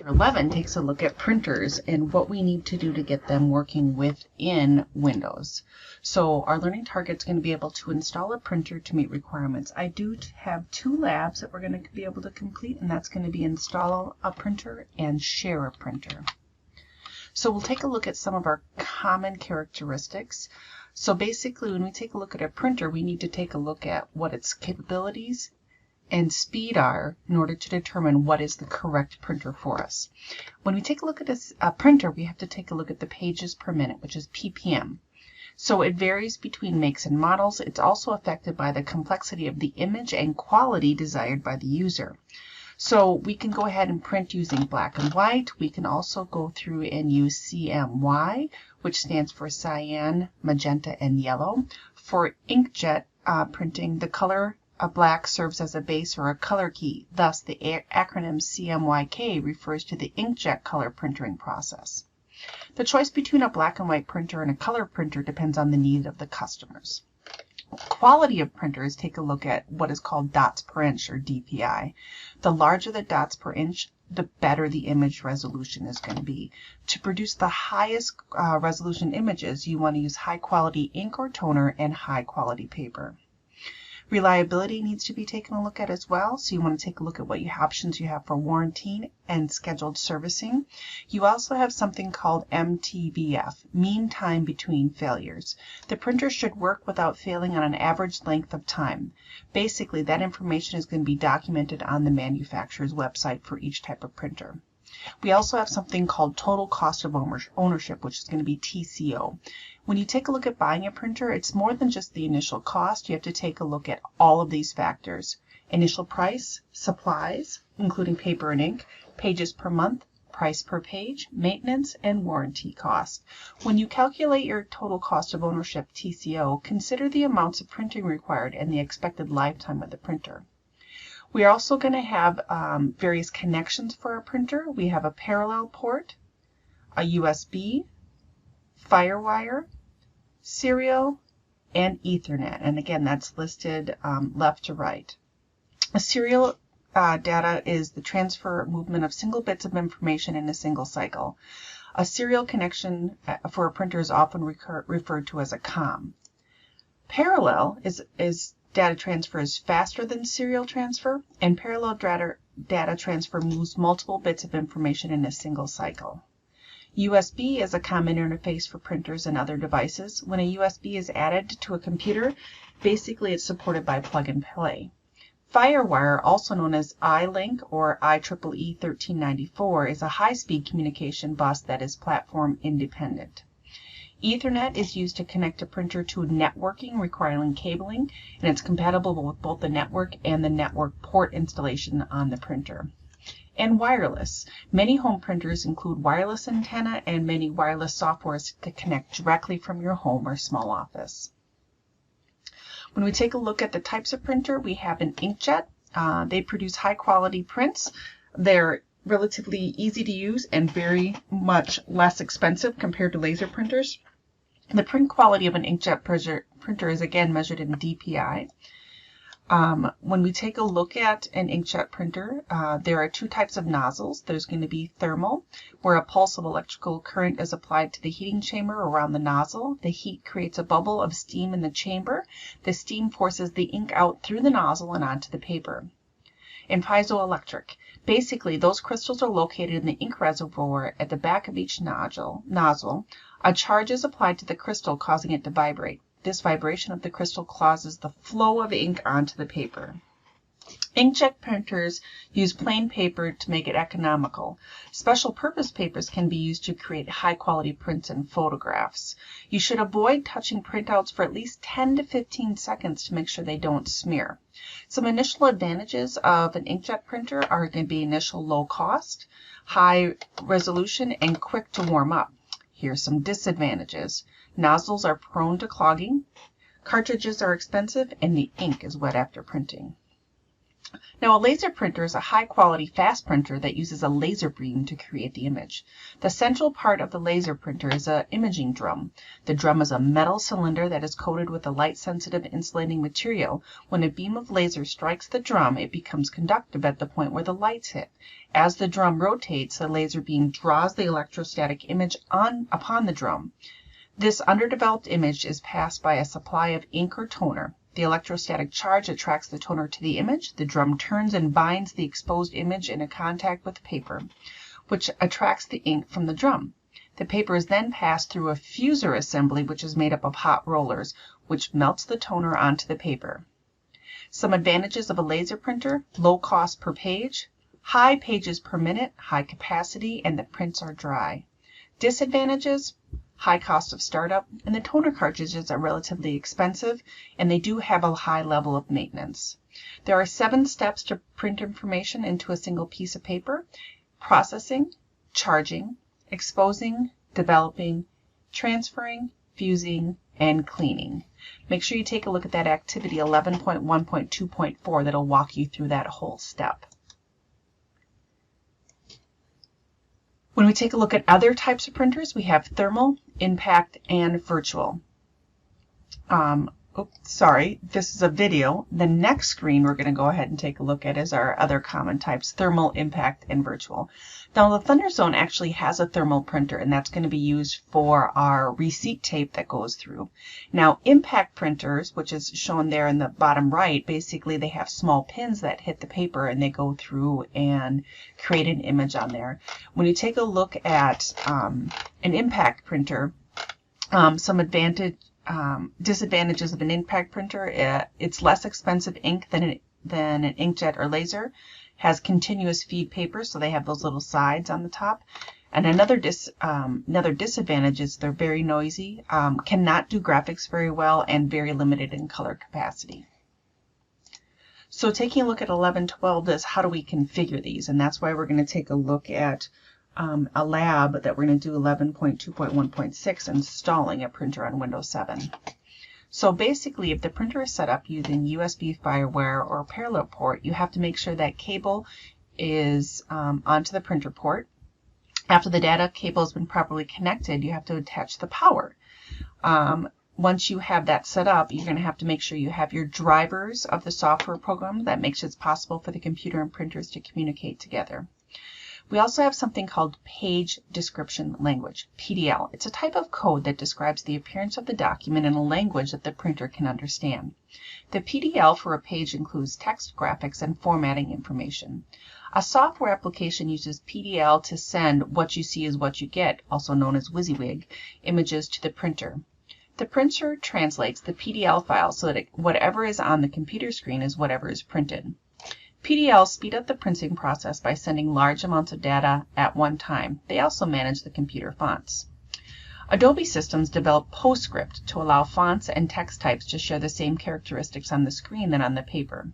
11 takes a look at printers and what we need to do to get them working within Windows. So our learning target is going to be able to install a printer to meet requirements. I do have 2 labs that we're going to be able to complete, and that's going to be install a printer and share a printer. So we'll take a look at some of our common characteristics. So basically, when we take a look at a printer, we need to take a look at what its capabilities and speed are in order to determine what is the correct printer for us. When we take a look at a printer, we have to take a look at the pages per minute, which is ppm. So it varies between makes and models. It's also affected by the complexity of the image and quality desired by the user. So we can go ahead and print using black and white. We can also go through and use CMY, which stands for cyan, magenta, and yellow. For inkjet printing, the color black serves as a base or a color key. Thus, the acronym CMYK refers to the inkjet color printing process. The choice between a black and white printer and a color printer depends on the need of the customers. Quality of printers take a look at what is called dots per inch, or DPI. The larger the dots per inch, the better the image resolution is going to be. To produce the highest resolution images, you want to use high quality ink or toner and high quality paper. Reliability needs to be taken a look at as well. So you want to take a look at what options you have for warranty and scheduled servicing. You also have something called MTBF, mean time between failures. The printer should work without failing on an average length of time. Basically, that information is going to be documented on the manufacturer's website for each type of printer. We also have something called total cost of ownership, which is going to be TCO. When you take a look at buying a printer, it's more than just the initial cost. You have to take a look at all of these factors: initial price, supplies, including paper and ink, pages per month, price per page, maintenance, and warranty cost. When you calculate your total cost of ownership, TCO, consider the amounts of printing required and the expected lifetime of the printer. We are also going to have various connections for our printer. We have a parallel port, a USB, FireWire, serial, and Ethernet. And again, that's listed left to right. A serial data is the transfer movement of single bits of information in a single cycle. A serial connection for a printer is often referred to as a COM. Parallel is data transfer is faster than serial transfer, and parallel data transfer moves multiple bits of information in a single cycle. USB is a common interface for printers and other devices. When a USB is added to a computer, basically it's supported by plug and play. FireWire, also known as iLink or IEEE 1394, is a high-speed communication bus that is platform independent. Ethernet is used to connect a printer to networking requiring cabling, and it's compatible with both the network and the network port installation on the printer. And wireless. Many home printers include wireless antenna and many wireless softwares to connect directly from your home or small office. When we take a look at the types of printer, we have an inkjet. They produce high quality prints. They're relatively easy to use and very much less expensive compared to laser printers. The print quality of an inkjet printer is again measured in DPI. When we take a look at an inkjet printer, there are 2 types of nozzles. There's going to be thermal, where a pulse of electrical current is applied to the heating chamber around the nozzle. The heat creates a bubble of steam in the chamber. The steam forces the ink out through the nozzle and onto the paper. And piezoelectric. Basically, those crystals are located in the ink reservoir at the back of each nozzle. A charge is applied to the crystal, causing it to vibrate. This vibration of the crystal causes the flow of ink onto the paper. Inkjet printers use plain paper to make it economical. Special purpose papers can be used to create high quality prints and photographs. You should avoid touching printouts for at least 10 to 15 seconds to make sure they don't smear. Some initial advantages of an inkjet printer are going to be initial low cost, high resolution, and quick to warm up. Here's some disadvantages. Nozzles are prone to clogging, cartridges are expensive, and the ink is wet after printing. Now, a laser printer is a high-quality fast printer that uses a laser beam to create the image. The central part of the laser printer is an imaging drum. The drum is a metal cylinder that is coated with a light-sensitive insulating material. When a beam of laser strikes the drum, it becomes conductive at the point where the lights hit. As the drum rotates, the laser beam draws the electrostatic image upon the drum. This underdeveloped image is passed by a supply of ink or toner. The electrostatic charge attracts the toner to the image. The drum turns and binds the exposed image in a contact with the paper, which attracts the ink from the drum. The paper is then passed through a fuser assembly, which is made up of hot rollers, which melts the toner onto the paper. Some advantages of a laser printer: low cost per page, high pages per minute, high capacity, and the prints are dry. Disadvantages: high cost of startup, and the toner cartridges are relatively expensive, and they do have a high level of maintenance. There are 7 steps to print information into a single piece of paper: processing, charging, exposing, developing, transferring, fusing, and cleaning. Make sure you take a look at that activity 11.1.2.4 that'll walk you through that whole step. When we take a look at other types of printers, we have thermal, impact, and virtual. This is a video. The next screen we're going to go ahead and take a look at is our other common types: thermal, impact, and virtual. Now, the Thunderzone actually has a thermal printer, and that's going to be used for our receipt tape that goes through. Now, impact printers, which is shown there in the bottom right, basically they have small pins that hit the paper and they go through and create an image on there. When you take a look at an impact printer, some disadvantages of an impact printer: it's less expensive ink than an inkjet or laser, has continuous feed paper, so they have those little sides on the top. And another disadvantage is they're very noisy, cannot do graphics very well, and very limited in color capacity. So taking a look at 11.12 is how do we configure these, and that's why we're going to take a look at a lab that we're going to do 11.2.1.6, installing a printer on Windows 7. So basically, if the printer is set up using USB FireWire or parallel port, you have to make sure that cable is onto the printer port. After the data cable has been properly connected, you have to attach the power. Once you have that set up, you're going to have to make sure you have your drivers of the software program that makes it possible for the computer and printers to communicate together. We also have something called Page Description Language, PDL. It's a type of code that describes the appearance of the document in a language that the printer can understand. The PDL for a page includes text, graphics, and formatting information. A software application uses PDL to send what you see is what you get, also known as WYSIWYG, images to the printer. The printer translates the PDL file so that whatever is on the computer screen is whatever is printed. PDL speed up the printing process by sending large amounts of data at one time. They also manage the computer fonts. Adobe Systems developed PostScript to allow fonts and text types to share the same characteristics on the screen than on the paper.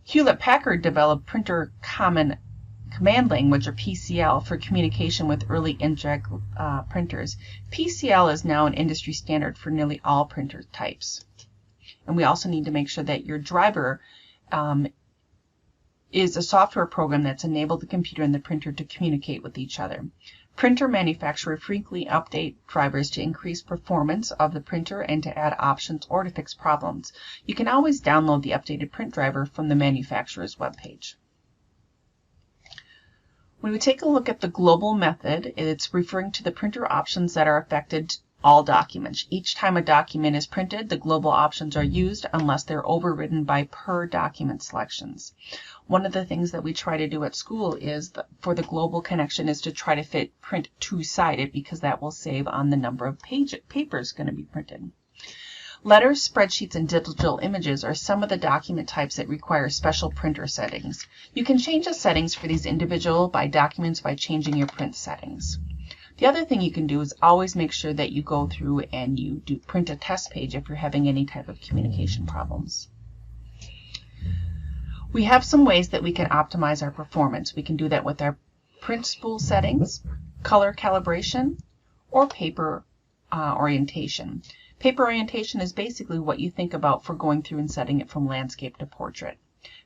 Hewlett-Packard developed Printer Common Command Language, or PCL, for communication with early inkjet printers. PCL is now an industry standard for nearly all printer types. And we also need to make sure that your driver is a software program that's enabled the computer and the printer to communicate with each other. Printer manufacturers frequently update drivers to increase performance of the printer and to add options or to fix problems. You can always download the updated print driver from the manufacturer's webpage. When we take a look at the global method, it's referring to the printer options that are affected all documents. Each time a document is printed, the global options are used unless they're overridden by per document selections. One of the things that we try to do at school is for the global connection is to try to fit print two-sided, because that will save on the number of papers going to be printed. Letters, spreadsheets, and digital images are some of the document types that require special printer settings. You can change the settings for these individual documents by changing your print settings. The other thing you can do is always make sure that you go through and you print a test page if you're having any type of communication problems. We have some ways that we can optimize our performance. We can do that with our print spool settings, color calibration, or paper orientation. Paper orientation is basically what you think about for going through and setting it from landscape to portrait.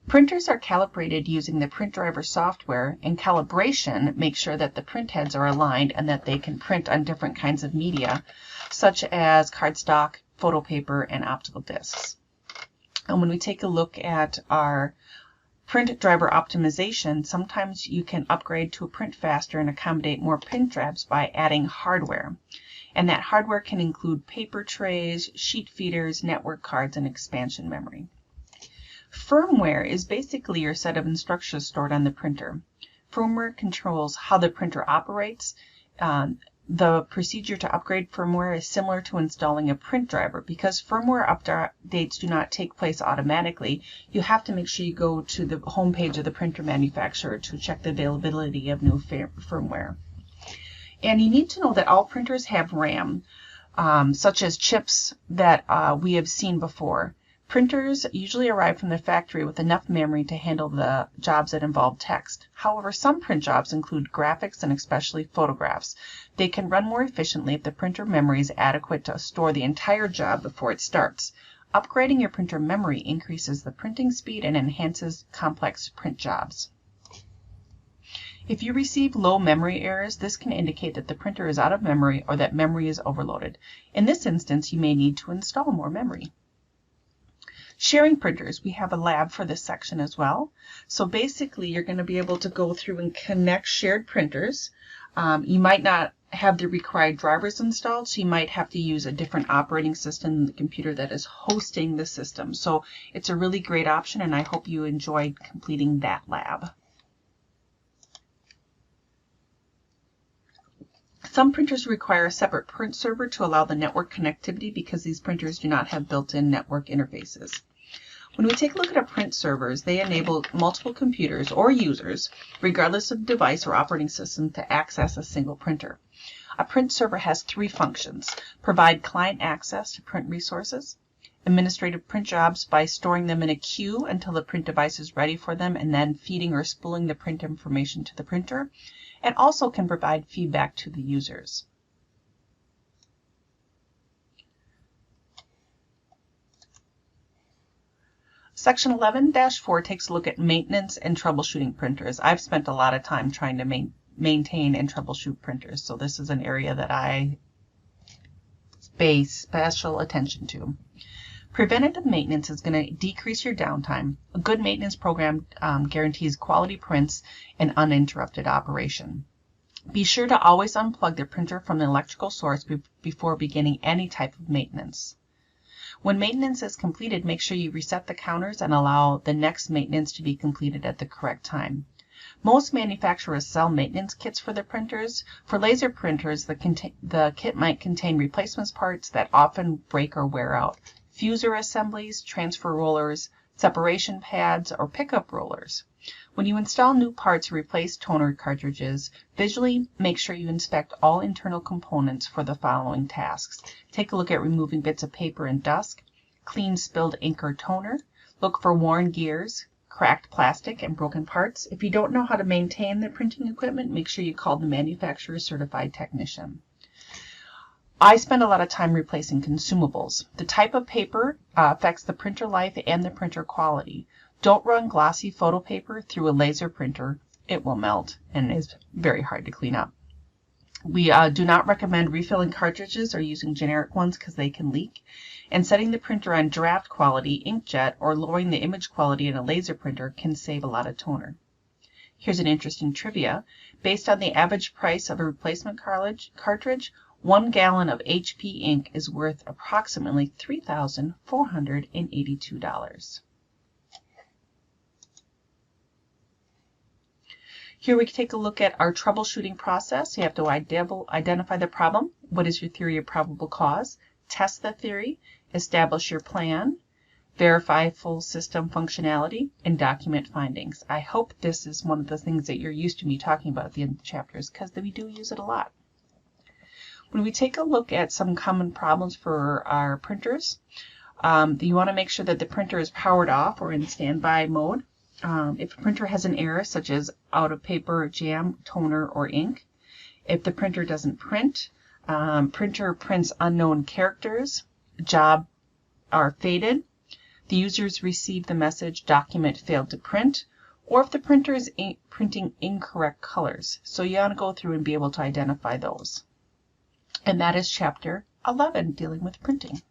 Printers are calibrated using the print driver software, and calibration makes sure that the print heads are aligned and that they can print on different kinds of media, such as cardstock, photo paper, and optical discs. And when we take a look at our print driver optimization, sometimes you can upgrade to a print faster and accommodate more print drives by adding hardware. And that hardware can include paper trays, sheet feeders, network cards, and expansion memory. Firmware is basically your set of instructions stored on the printer. Firmware controls how the printer operates. The procedure to upgrade firmware is similar to installing a print driver. Because firmware updates do not take place automatically, you have to make sure you go to the home page of the printer manufacturer to check the availability of new firmware. And you need to know that all printers have RAM, such as chips that we have seen before. Printers usually arrive from the factory with enough memory to handle the jobs that involve text. However, some print jobs include graphics and especially photographs. They can run more efficiently if the printer memory is adequate to store the entire job before it starts. Upgrading your printer memory increases the printing speed and enhances complex print jobs. If you receive low memory errors, this can indicate that the printer is out of memory or that memory is overloaded. In this instance, you may need to install more memory. Sharing printers, we have a lab for this section as well. So basically, you're going to be able to go through and connect shared printers. You might not have the required drivers installed, so you might have to use a different operating system than the computer that is hosting the system. So it's a really great option, and I hope you enjoyed completing that lab. Some printers require a separate print server to allow the network connectivity because these printers do not have built-in network interfaces. When we take a look at our print servers, they enable multiple computers or users, regardless of device or operating system, to access a single printer. A print server has three functions: provide client access to print resources, administrative print jobs by storing them in a queue until the print device is ready for them and then feeding or spooling the print information to the printer, and also can provide feedback to the users. Section 11-4 takes a look at maintenance and troubleshooting printers. I've spent a lot of time trying to maintain and troubleshoot printers, so this is an area that I pay special attention to. Preventative maintenance is going to decrease your downtime. A good maintenance program guarantees quality prints and uninterrupted operation. Be sure to always unplug the printer from the electrical source before beginning any type of maintenance. When maintenance is completed, make sure you reset the counters and allow the next maintenance to be completed at the correct time. Most manufacturers sell maintenance kits for their printers. For laser printers, the kit might contain replacement parts that often break or wear out: fuser assemblies, transfer rollers, separation pads, or pickup rollers. When you install new parts or replace toner cartridges, visually make sure you inspect all internal components for the following tasks. Take a look at removing bits of paper and dust, clean spilled ink or toner, look for worn gears, cracked plastic, and broken parts. If you don't know how to maintain the printing equipment, make sure you call the manufacturer's certified technician. I spend a lot of time replacing consumables. The type of paper affects the printer life and the printer quality. Don't run glossy photo paper through a laser printer. It will melt and is very hard to clean up. We do not recommend refilling cartridges or using generic ones because they can leak. And setting the printer on draft quality inkjet or lowering the image quality in a laser printer can save a lot of toner. Here's an interesting trivia. Based on the average price of a replacement cartridge, 1 gallon of HP ink is worth approximately $3,482. Here we take a look at our troubleshooting process. You have to identify the problem. What is your theory of probable cause? Test the theory, establish your plan, verify full system functionality, and document findings. I hope this is one of the things that you're used to me talking about at the end of the chapters, because we do use it a lot. When we take a look at some common problems for our printers, you want to make sure that the printer is powered off or in standby mode. If a printer has an error, such as out of paper, jam, toner, or ink. If the printer doesn't print, printer prints unknown characters, job are faded, The users receive the message document failed to print, or if the printer is printing incorrect colors. So you want to go through and be able to identify those. And that is chapter 11, dealing with printing.